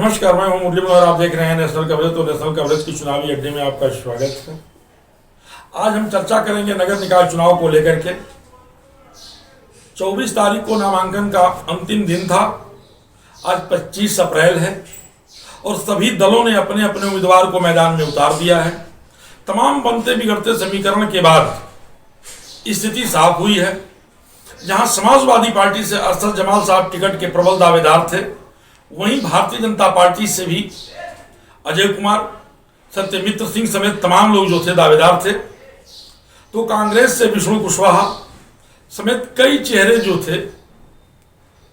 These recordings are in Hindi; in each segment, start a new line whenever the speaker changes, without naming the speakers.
नमस्कार, मैं हूं मुरली और आप देख रहे हैं नेशनल कवरेज। तो नेशनल कवरेज की चुनावी अड्डे में आपका स्वागत है। आज हम चर्चा करेंगे नगर निकाय चुनाव को लेकर के। 24 तारीख को नामांकन का अंतिम दिन था। आज 25 अप्रैल है और सभी दलों ने अपने अपने उम्मीदवार को मैदान में उतार दिया है। तमाम बनते बिगड़ते समीकरण के बाद स्थिति साफ हुई है। जहां समाजवादी पार्टी से अरशद जमाल साहब टिकट के प्रबल दावेदार थे, वहीं भारतीय जनता पार्टी से भी अजय कुमार, सत्यमित्र सिंह समेत तमाम लोग जो थे दावेदार थे। तो कांग्रेस से विष्णु कुशवाहा समेत कई चेहरे जो थे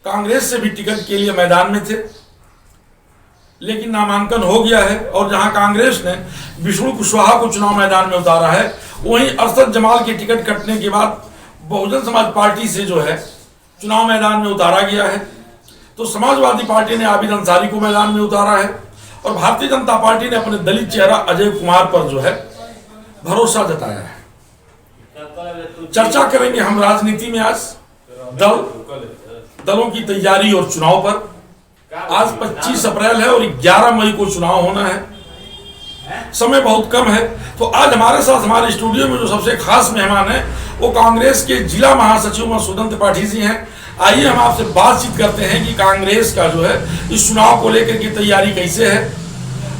कांग्रेस से भी टिकट के लिए मैदान में थे, लेकिन नामांकन हो गया है। और जहां कांग्रेस ने विष्णु कुशवाहा को चुनाव मैदान में उतारा है, वहीं अरशद जमाल के टिकट कटने के बाद बहुजन समाज पार्टी से जो है चुनाव मैदान में उतारा गया है। तो समाजवादी पार्टी ने आबिद अंसारी को मैदान में उतारा है और भारतीय जनता पार्टी ने अपने दलित चेहरा अजय कुमार पर जो है भरोसा जताया है। चर्चा करेंगे हम राजनीति में आज दलों की तैयारी और चुनाव पर। आज 25 अप्रैल है और 11 मई को चुनाव होना है। समय बहुत कम है। तो आज हमारे साथ हमारे स्टूडियो में जो सबसे खास मेहमान है वो कांग्रेस के जिला महासचिव मधुसूदन त्रिपाठी जी हैं। आइए हम आपसे बातचीत करते हैं कि कांग्रेस का जो है इस चुनाव को लेकर की तैयारी कैसे है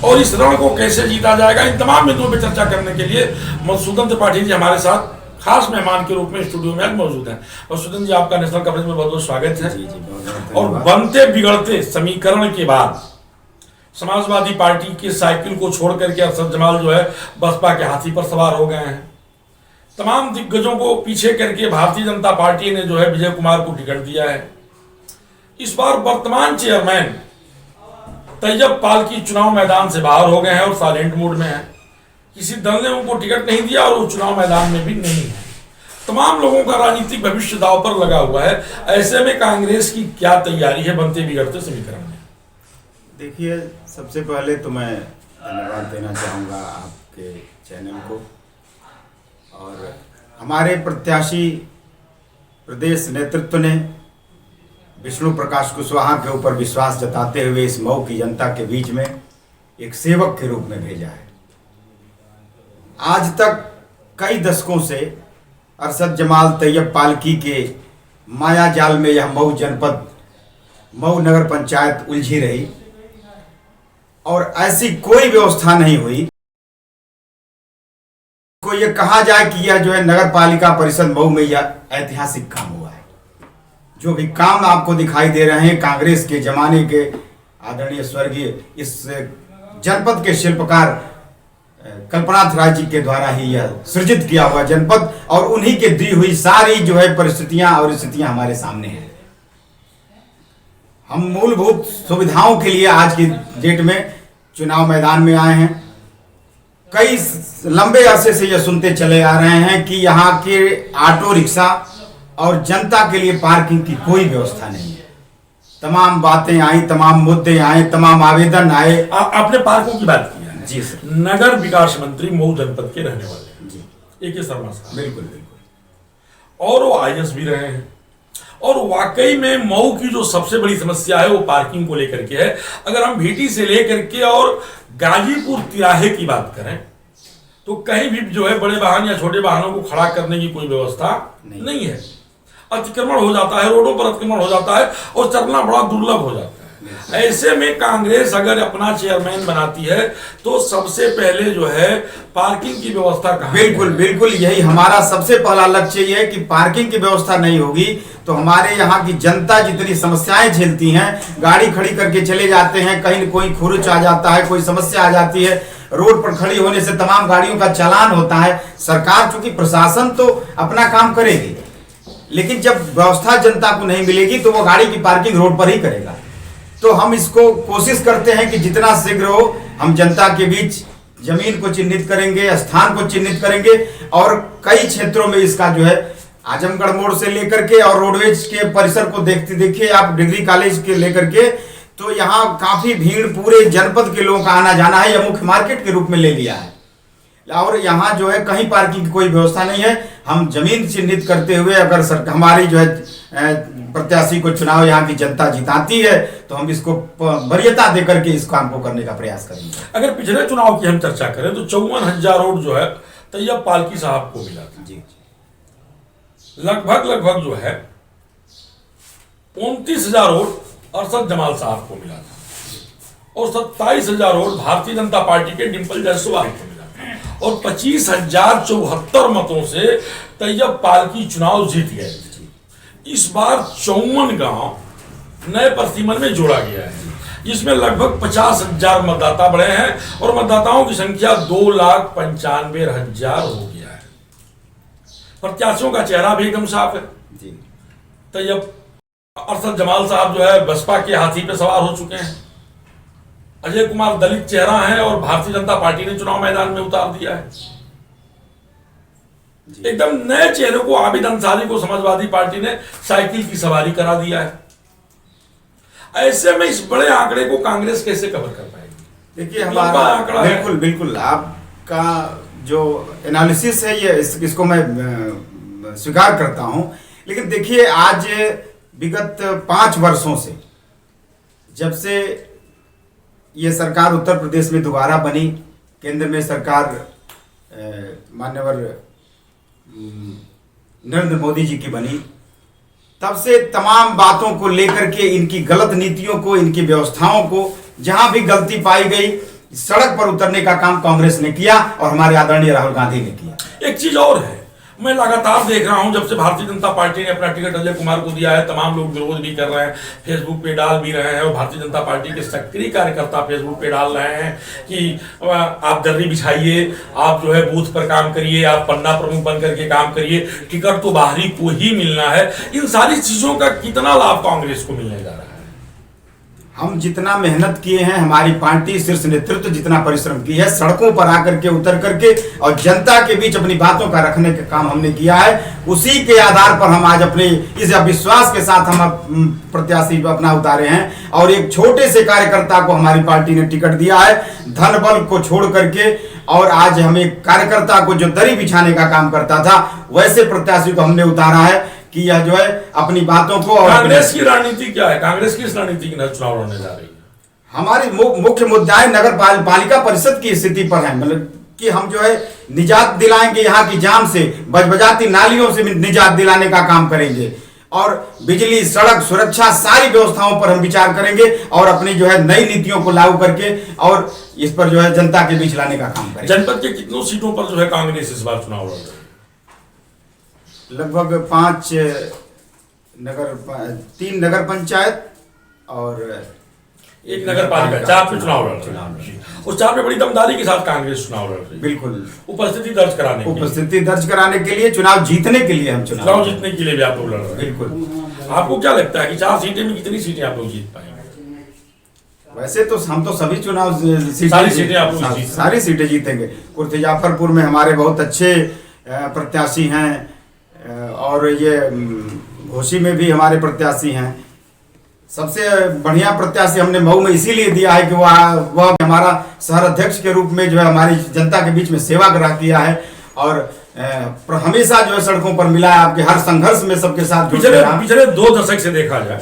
और इस रण को कैसे जीता जाएगा। इन तमाम बिंदुओं पर चर्चा करने के लिए मधुसूदन त्रिपाठी जी हमारे साथ खास मेहमान के रूप में स्टूडियो में आज मौजूद हैं। मधुसूदन जी, आपका नेशनल कवरेज में बहुत बहुत स्वागत है। और बनते बिगड़ते समीकरण के बाद समाजवादी पार्टी की साइकिल को छोड़ करके अरशद जमाल जो है बसपा के हाथी पर सवार हो गए हैं। तमाम दिग्गजों को पीछे करके भारतीय जनता पार्टी ने जो है विजय कुमार को टिकट दिया है। इस बार वर्तमान चेयरमैन तैयब पालकी चुनाव मैदान से बाहर हो गए हैं और साइलेंट मोड में है। किसी दल ने उनको टिकट नहीं दिया और वो चुनाव मैदान में भी नहीं है। तमाम लोगों का राजनीतिक भविष्य दांव पर लगा हुआ है। ऐसे में कांग्रेस की क्या तैयारी है बनते बिगड़ते समीकरण में?
देखिए, सबसे पहले तो मैं धन्यवाद देना चाहूँगा आपके चैनल को और हमारे प्रत्याशी प्रदेश नेतृत्व ने विष्णु प्रकाश कुशवाहा के ऊपर विश्वास जताते हुए इस मऊ की जनता के बीच में एक सेवक के रूप में भेजा है। आज तक कई दशकों से अरशद जमाल तैयब पालकी के माया जाल में यह मऊ जनपद, मऊ नगर पंचायत उलझी रही और ऐसी कोई व्यवस्था नहीं हुई को ये कहा जाए कि यह जो है नगर पालिका परिषद मऊ में यह ऐतिहासिक काम हुआ है। जो भी काम आपको दिखाई दे रहे हैं कांग्रेस के जमाने के आदरणीय स्वर्गीय इस जनपद के शिल्पकार कल्पनाथ राय जी के द्वारा ही यह सृजित किया हुआ जनपद और उन्हीं के दी हुई सारी जो है परिस्थितियां और स्थितियां हमारे सामने हैं। हम मूलभूत सुविधाओं के लिए आज की डेट में चुनाव मैदान में आए हैं। कई लंबे अरसे से यह सुनते चले आ रहे हैं कि यहाँ के ऑटो रिक्शा और जनता के लिए पार्किंग की कोई व्यवस्था नहीं है। तमाम बातें आई, तमाम मुद्दे आए, तमाम आवेदन आए।
आपने पार्कों की बात की है।
जी सर।
नगर विकास मंत्री मऊ जनपद के रहने वाले हैं
जी,
AK शर्मा साहब।
बिल्कुल बिल्कुल।
और वो IAS भी रहे हैं और वाकई में मऊ की जो सबसे बड़ी समस्या है वो पार्किंग को लेकर के है। अगर हम VT से लेकर के और गाजीपुर तिराहे की बात करें तो कहीं भी जो है बड़े वाहन या छोटे वाहनों को खड़ा करने की कोई व्यवस्था नहीं है। अतिक्रमण हो जाता है, रोडों पर अतिक्रमण हो जाता है और चलना बड़ा दुर्लभ हो जाता है। ऐसे में कांग्रेस अगर अपना चेयरमैन बनाती है तो सबसे पहले जो है पार्किंग की व्यवस्था कहाँ?
बिल्कुल बिल्कुल, यही हमारा सबसे पहला लक्ष्य ये है कि पार्किंग की व्यवस्था नहीं होगी तो हमारे यहाँ की जनता जितनी समस्याएं झेलती हैं, गाड़ी खड़ी करके चले जाते हैं, कहीं कोई खुरुच आ जाता है, कोई समस्या आ जाती है, रोड पर खड़ी होने से तमाम गाड़ियों का चालान होता है। सरकार चूंकि प्रशासन तो अपना काम करेगी, लेकिन जब व्यवस्था जनता को नहीं मिलेगी तो वो गाड़ी की पार्किंग रोड पर ही करेगा। तो हम इसको कोशिश करते हैं कि जितना शीघ्र हो हम जनता के बीच जमीन को चिन्हित करेंगे, स्थान को चिन्हित करेंगे और कई क्षेत्रों में इसका जो है आजमगढ़ मोड़ से लेकर के और रोडवेज के परिसर को देखिए आप डिग्री कॉलेज के लेकर के, तो यहाँ काफी भीड़, पूरे जनपद के लोगों का आना जाना है। यह मुख्य मार्केट के रूप में ले लिया है और यहाँ जो है कहीं पार्किंग की कोई व्यवस्था नहीं है। हम जमीन चिन्हित करते हुए अगर हमारी जो है प्रत्याशी को चुनाव यहाँ की जनता जिताती है तो हम इसको वरीयता देकर के इस काम को करने का प्रयास करेंगे।
अगर पिछले चुनाव की हम चर्चा करें तो 54,000 वोट जो है तैयब पालकी साहब को मिला था।
जी,
लगभग जो है 29,000 वोट अरशद जमाल साहब को मिला था और 27,000 वोट भारतीय जनता पार्टी के डिंपल जायसवाल को मिला था और 25,074 मतों से तैयब पालकी चुनाव जीत गए। इस बार 54 गांव नए प्रतिमन में जोड़ा गया है जिसमें लगभग 50,000 मतदाता बढ़े हैं और मतदाताओं की संख्या 2,95,000 हो गया है। प्रत्याशियों का चेहरा भी एकदम साफ है।
जी।
तैयब अरशद जमाल साहब जो है बसपा के हाथी पे सवार हो चुके हैं। अजय कुमार दलित चेहरा है और भारतीय जनता पार्टी ने चुनाव मैदान में उतार दिया है। एकदम नए चेहरे को आबिद अंसारी को समाजवादी पार्टी ने साइकिल की सवारी करा दिया है। ऐसे में इस बड़े आंकड़े को कांग्रेस कैसे कवर कर पाएगी?
देखिए हमारा बिल्कुल आपका जो एनालिसिस है ये इसको मैं स्वीकार करता हूं, लेकिन देखिए आज विगत 5 वर्षों से जब से ये सरकार उत्तर प्रदेश में दोबारा बनी, केंद्र में सरकार माननीय नरेंद्र मोदी जी की बनी, तब से तमाम बातों को लेकर के इनकी गलत नीतियों को, इनकी व्यवस्थाओं को जहां भी गलती पाई गई सड़क पर उतरने का काम कांग्रेस ने किया और हमारे आदरणीय राहुल गांधी ने किया।
एक चीज और है, मैं लगातार देख रहा हूं जब से भारतीय जनता पार्टी ने अपना टिकट अजय कुमार को दिया है, तमाम लोग विरोध भी कर रहे हैं, फेसबुक पे डाल भी रहे हैं और भारतीय जनता पार्टी के सक्रिय कार्यकर्ता फेसबुक पे डाल रहे हैं कि आप दर्री बिछाइए, आप जो है बूथ पर काम करिए, आप पन्ना प्रमुख बन करके काम करिए, टिकट तो बाहरी को ही मिलना है। इन सारी चीजों का कितना लाभ कांग्रेस को मिलने जा रहा है?
हम जितना मेहनत किए हैं, हमारी पार्टी शीर्ष नेतृत्व जितना परिश्रम की है, सड़कों पर आकर के उतर करके और जनता के बीच अपनी बातों का रखने का काम हमने किया है, उसी के आधार पर हम आज अपने इस विश्वास के साथ हम प्रत्याशी अपना उतारे हैं और एक छोटे से कार्यकर्ता को हमारी पार्टी ने टिकट दिया है, धन बल को छोड़ करके। और आज हमें कार्यकर्ता को जो दरी बिछाने का काम करता था वैसे प्रत्याशी को हमने उतारा है कि यह जो है अपनी बातों को। और
कांग्रेस की रणनीति क्या है? कांग्रेस की इस रणनीति के चुनाव लड़ने जा रही है।
हमारी मुख्य मुद्दा नगर पालिका परिषद की स्थिति पर है, मतलब कि हम जो है निजात दिलाएंगे यहाँ की जाम से, बजबजाती नालियों से निजात दिलाने का काम करेंगे और बिजली, सड़क, सुरक्षा सारी व्यवस्थाओं पर हम विचार करेंगे और अपनी जो है नई नीतियों को लागू करके और इस पर जो है जनता के बीच लाने का काम करेंगे।
जनपद के कितनों सीटों पर जो है कांग्रेस इस बार चुनाव लड़ रही है?
लगभग 3 नगर पंचायत और
एक नगर पालिका, 4 पे चुनाव लड़ रही है। उस 4 पे बड़ी दमदारी के साथ कांग्रेस चुनाव लड़ रही है।
बिल्कुल
उपस्थिति दर्ज कराने के लिए,
चुनाव जीतने के लिए हम
चुनाव जीतने के लिए भी आप लोग लड़ रहे हैं।
बिल्कुल।
आपको क्या लगता है कि 4 सीटें में कितनी सीटें आप लोग जीत पाएंगे?
वैसे तो हम तो सभी चुनाव
सारी
सीटें जीतेंगे। कुर्ती जाफरपुर में हमारे बहुत अच्छे प्रत्याशी हैं और ये घोसी में भी हमारे प्रत्याशी हैं। सबसे बढ़िया प्रत्याशी हमने मऊ में इसीलिए दिया है कि वह हमारा शहर अध्यक्ष के रूप में जो है हमारी जनता के बीच में सेवा ग्रह किया है और हमेशा जो है सड़कों पर मिला है, आपके हर संघर्ष में सबके साथ।
पिछले 2 दशक से देखा जाए,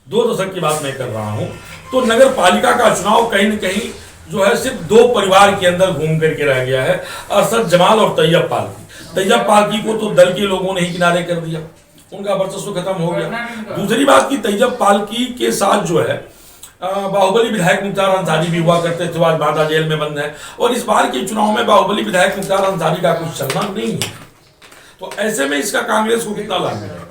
2 दशक की बात मैं कर रहा हूं, तो नगर पालिका का चुनाव कहीं न कहीं जो है सिर्फ 2 परिवार के अंदर घूम करके रह गया है, अरशद जमाल और तैयब पालकी। तैयब पालकी को तो दल के लोगों ने ही किनारे कर दिया, उनका वर्चस्व खत्म हो गया। दूसरी बात की तैयब पालकी के साथ जो है बाहुबली विधायक मुख्तार अंसारी भी हुआ करते थे, आज बांदा जेल में बंद है और इस बार के चुनाव में बाहुबली विधायक मुख्तार अंसारी का कुछ चलना नहीं है। तो ऐसे में इसका कांग्रेस को कितना लाभ मिलेगा?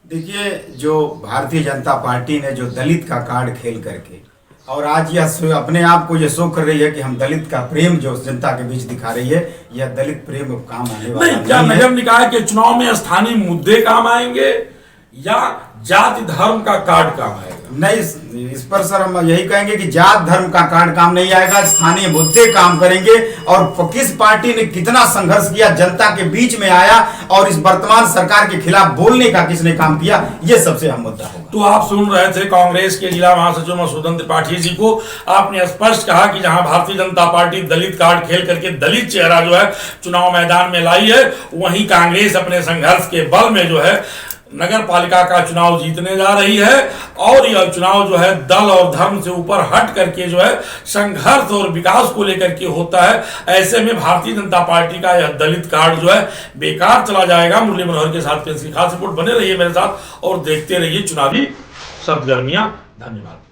देखिए, जो भारतीय जनता पार्टी ने जो दलित का कार्ड खेल करके और आज यह अपने आप को ये शो कर रही है कि हम दलित का प्रेम जो जनता के बीच दिखा रही है, यह दलित प्रेम काम आने वाला नहीं।
क्या नगर निकाय के चुनाव में स्थानीय मुद्दे काम आएंगे या जाति धर्म का कार्ड काम आएगा?
नहीं, इस पर सर हम यही कहेंगे कि जात धर्म का कार्ड काम नहीं आएगा, स्थानीय मुद्दे काम करेंगे और किस पार्टी ने कितना संघर्ष किया, जनता के बीच में आया और इस वर्तमान सरकार के खिलाफ बोलने का किसने काम किया, ये सबसे अहम मुद्दा होगा।
तो आप सुन रहे थे कांग्रेस के जिला महासचिव मसूदन त्रिपाठी जी को। आपने स्पष्ट कहा कि जहां भारतीय जनता पार्टी दलित कार्ड खेल करके दलित चेहरा जो है चुनाव मैदान में लाई है, वहीं कांग्रेस अपने संघर्ष के बल में जो है नगर पालिका का चुनाव जीतने जा रही है और यह चुनाव जो है दल और धर्म से ऊपर हट करके जो है संघर्ष और विकास को लेकर के होता है। ऐसे में भारतीय जनता पार्टी का यह दलित कार्ड जो है बेकार चला जाएगा। मुरली मनोहर के साथ पेश की खास रिपोर्ट। बने रहिए मेरे साथ और देखते रहिए चुनावी सरगर्मियां। धन्यवाद।